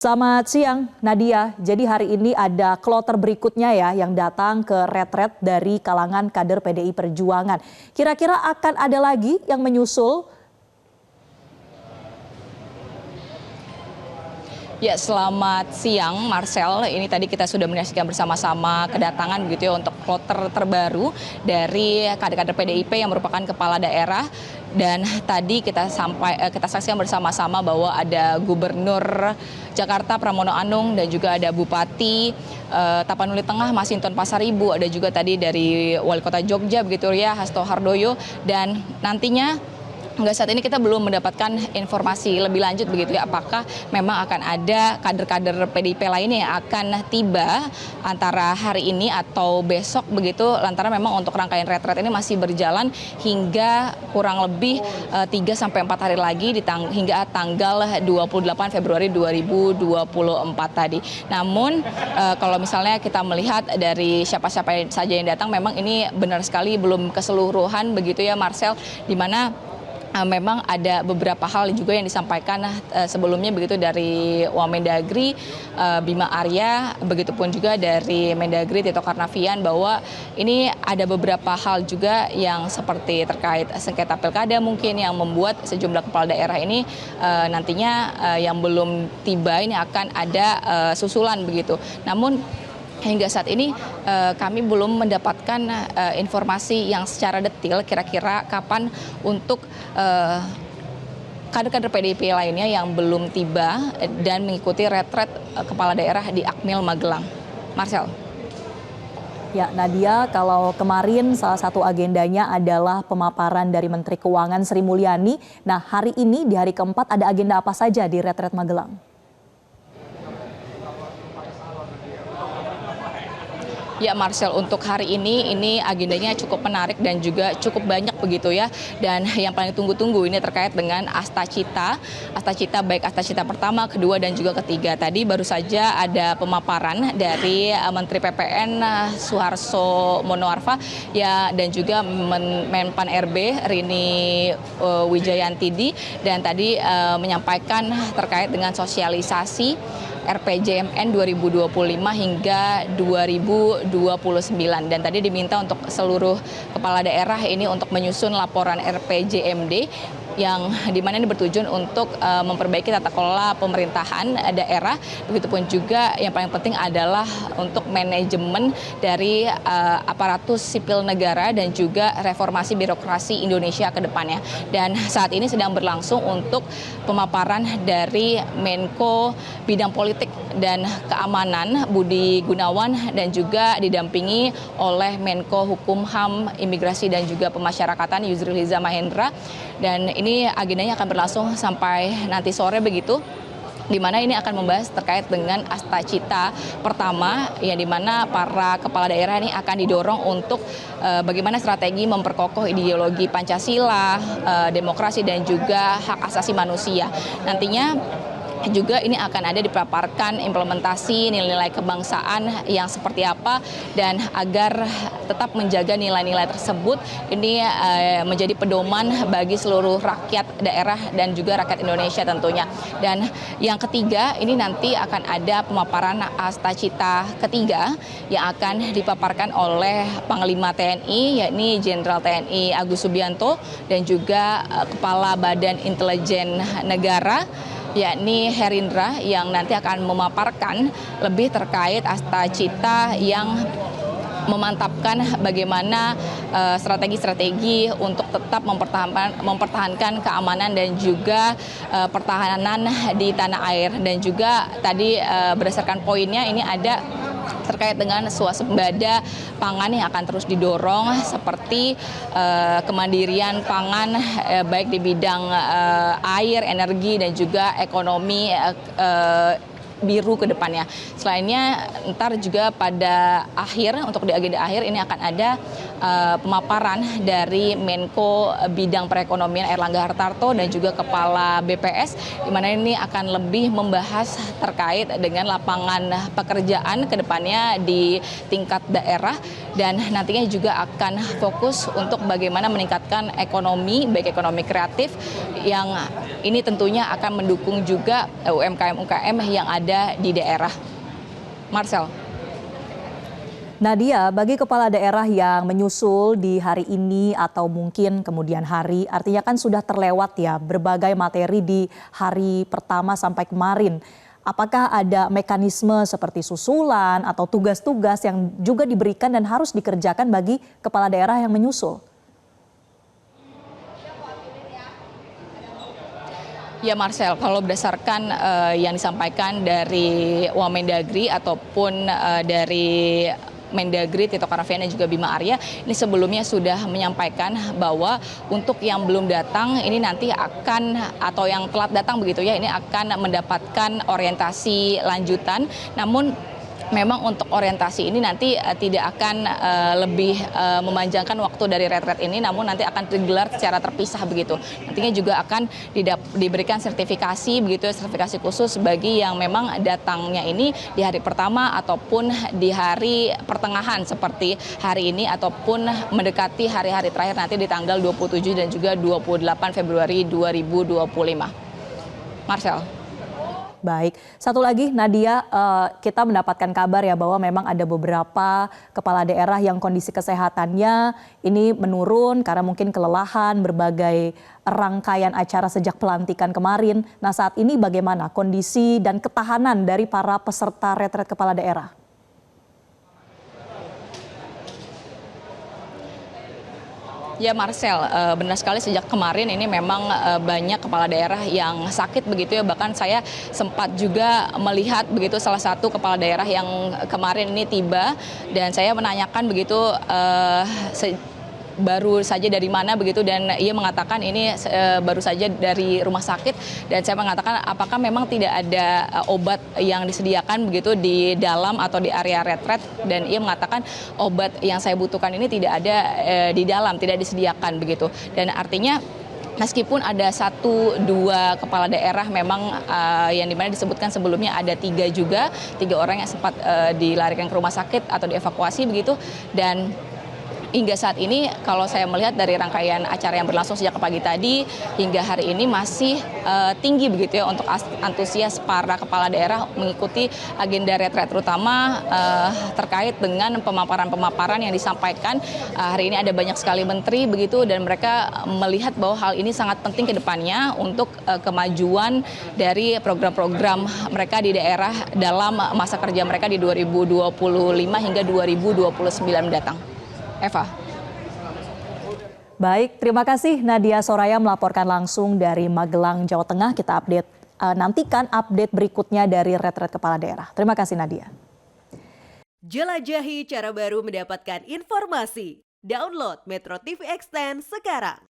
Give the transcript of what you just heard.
Selamat siang, Nadia. Jadi hari ini ada kloter berikutnya ya yang datang ke retret dari kalangan kader PDI Perjuangan. Kira-kira akan ada lagi yang menyusul? Ya, selamat siang Marcel. Ini tadi kita sudah menyaksikan bersama-sama kedatangan begitu ya untuk kloter terbaru dari kader-kader PDIP yang merupakan kepala daerah. Dan tadi kita saksikan bersama-sama bahwa ada Gubernur Jakarta Pramono Anung dan juga ada Bupati Tapanuli Tengah Masinton Pasaribu, ada juga tadi dari Wali Kota Jogja begitu ya Hasto Hardoyo, dan nantinya hingga saat ini kita belum mendapatkan informasi lebih lanjut begitu ya, apakah memang akan ada kader-kader PDIP lainnya yang akan tiba antara hari ini atau besok begitu, lantaran memang untuk rangkaian retret ini masih berjalan hingga kurang lebih 3-4 hari lagi hingga tanggal 28 Februari 2024 tadi. Namun kalau misalnya kita melihat dari siapa-siapa saja yang datang, memang ini benar sekali belum keseluruhan begitu ya Marcel, di mana memang ada beberapa hal juga yang disampaikan sebelumnya begitu dari Wamendagri Bima Arya, begitupun juga dari Mendagri Tito Karnavian, bahwa ini ada beberapa hal juga yang seperti terkait sengketa pilkada mungkin yang membuat sejumlah kepala daerah ini nantinya yang belum tiba ini akan ada susulan begitu. Namun hingga saat ini kami belum mendapatkan informasi yang secara detail kira-kira kapan untuk kader-kader PDIP lainnya yang belum tiba dan mengikuti retret kepala daerah di Akmil Magelang. Marcel. Ya, Nadia, kalau kemarin salah satu agendanya adalah pemaparan dari Menteri Keuangan Sri Mulyani. Nah, hari ini di hari keempat ada agenda apa saja di retret Magelang? Ya Marcel, untuk hari ini agendanya cukup menarik dan juga cukup banyak begitu ya. Dan yang paling tunggu-tunggu ini terkait dengan Asta Cita baik Asta Cita pertama, kedua dan juga ketiga. Tadi baru saja ada pemaparan dari Menteri PPN Suharso Monoarfa ya, dan juga Menpan RB Rini Wijayantidi, dan tadi menyampaikan terkait dengan sosialisasi RPJMN 2025 hingga 2029, dan tadi diminta untuk seluruh kepala daerah ini untuk menyusun laporan RPJMD yang dimana ini bertujuan untuk memperbaiki tata kelola pemerintahan daerah, begitupun juga yang paling penting adalah untuk manajemen dari aparatus sipil negara dan juga reformasi birokrasi Indonesia ke depannya. Dan saat ini sedang berlangsung untuk pemaparan dari Menko Bidang Politik dan Keamanan Budi Gunawan, dan juga didampingi oleh Menko Hukum HAM Imigrasi dan juga Pemasyarakatan Yusril Iza Mahendra. Dan ini agendanya akan berlangsung sampai nanti sore begitu, di mana ini akan membahas terkait dengan Asta Cita pertama, yang di mana para kepala daerah ini akan didorong untuk bagaimana strategi memperkokoh ideologi Pancasila, demokrasi dan juga hak asasi manusia. Nantinya juga ini akan ada dipaparkan implementasi nilai-nilai kebangsaan yang seperti apa, dan agar tetap menjaga nilai-nilai tersebut ini menjadi pedoman bagi seluruh rakyat daerah dan juga rakyat Indonesia tentunya. Dan yang ketiga ini nanti akan ada pemaparan Asta Cita ketiga yang akan dipaparkan oleh Panglima TNI, yakni Jenderal TNI Agus Subianto, dan juga Kepala Badan Intelijen Negara yakni Herindra, yang nanti akan memaparkan lebih terkait Asta Cita yang memantapkan bagaimana strategi-strategi untuk tetap mempertahankan keamanan dan juga pertahanan di tanah air. Dan juga tadi berdasarkan poinnya ini ada terkait dengan swasembada pangan yang akan terus didorong, seperti kemandirian pangan baik di bidang air, energi dan juga ekonomi biru ke depannya. Selainnya ntar juga pada akhir, untuk di agenda akhir ini akan ada pemaparan dari Menko Bidang Perekonomian Erlangga Hartarto dan juga Kepala BPS, di mana ini akan lebih membahas terkait dengan lapangan pekerjaan ke depannya di tingkat daerah, dan nantinya juga akan fokus untuk bagaimana meningkatkan ekonomi, baik ekonomi kreatif yang ini tentunya akan mendukung juga UMKM-UMKM yang ada ada di daerah. Marcel. Nadia, bagi kepala daerah yang menyusul di hari ini atau mungkin kemudian hari, artinya kan sudah terlewat ya berbagai materi di hari pertama sampai kemarin. Apakah ada mekanisme seperti susulan atau tugas-tugas yang juga diberikan dan harus dikerjakan bagi kepala daerah yang menyusul? Ya Marcel, kalau berdasarkan yang disampaikan dari Wamendagri ataupun dari Mendagri Tito Karnavian dan juga Bima Arya ini sebelumnya sudah menyampaikan bahwa untuk yang belum datang ini nanti akan atau yang telat datang begitu ya ini akan mendapatkan orientasi lanjutan. Namun memang untuk orientasi ini nanti tidak akan lebih memanjangkan waktu dari retret ini, namun nanti akan digelar secara terpisah begitu. Nantinya juga akan diberikan sertifikasi begitu, sertifikasi khusus bagi yang memang datangnya ini di hari pertama ataupun di hari pertengahan seperti hari ini ataupun mendekati hari-hari terakhir nanti di tanggal 27 dan juga 28 Februari 2025. Marcel. Baik, satu lagi Nadia, kita mendapatkan kabar ya bahwa memang ada beberapa kepala daerah yang kondisi kesehatannya ini menurun karena mungkin kelelahan berbagai rangkaian acara sejak pelantikan kemarin. Nah saat ini bagaimana kondisi dan ketahanan dari para peserta retret kepala daerah? Ya Marcel, benar sekali sejak kemarin ini memang banyak kepala daerah yang sakit begitu ya. Bahkan saya sempat juga melihat begitu salah satu kepala daerah yang kemarin ini tiba dan saya menanyakan begitu baru saja dari mana begitu dan ia mengatakan ini baru saja dari rumah sakit dan saya mengatakan apakah memang tidak ada obat yang disediakan begitu di dalam atau di area retret dan ia mengatakan obat yang saya butuhkan ini tidak ada di dalam, tidak disediakan begitu dan artinya meskipun ada 1-2 kepala daerah memang yang dimana disebutkan sebelumnya ada 3 orang yang sempat dilarikan ke rumah sakit atau dievakuasi begitu dan hingga saat ini kalau saya melihat dari rangkaian acara yang berlangsung sejak pagi tadi hingga hari ini masih tinggi begitu ya untuk antusias para kepala daerah mengikuti agenda retret terutama terkait dengan pemaparan-pemaparan yang disampaikan. Hari ini ada banyak sekali menteri begitu dan mereka melihat bahwa hal ini sangat penting ke depannya untuk kemajuan dari program-program mereka di daerah dalam masa kerja mereka di 2025 hingga 2029 mendatang. Eva. Baik, terima kasih Nadia Soraya melaporkan langsung dari Magelang, Jawa Tengah. Kita nantikan update berikutnya dari retret kepala daerah. Terima kasih Nadia. Jelajahi cara baru mendapatkan informasi. Download Metro TV Extend sekarang.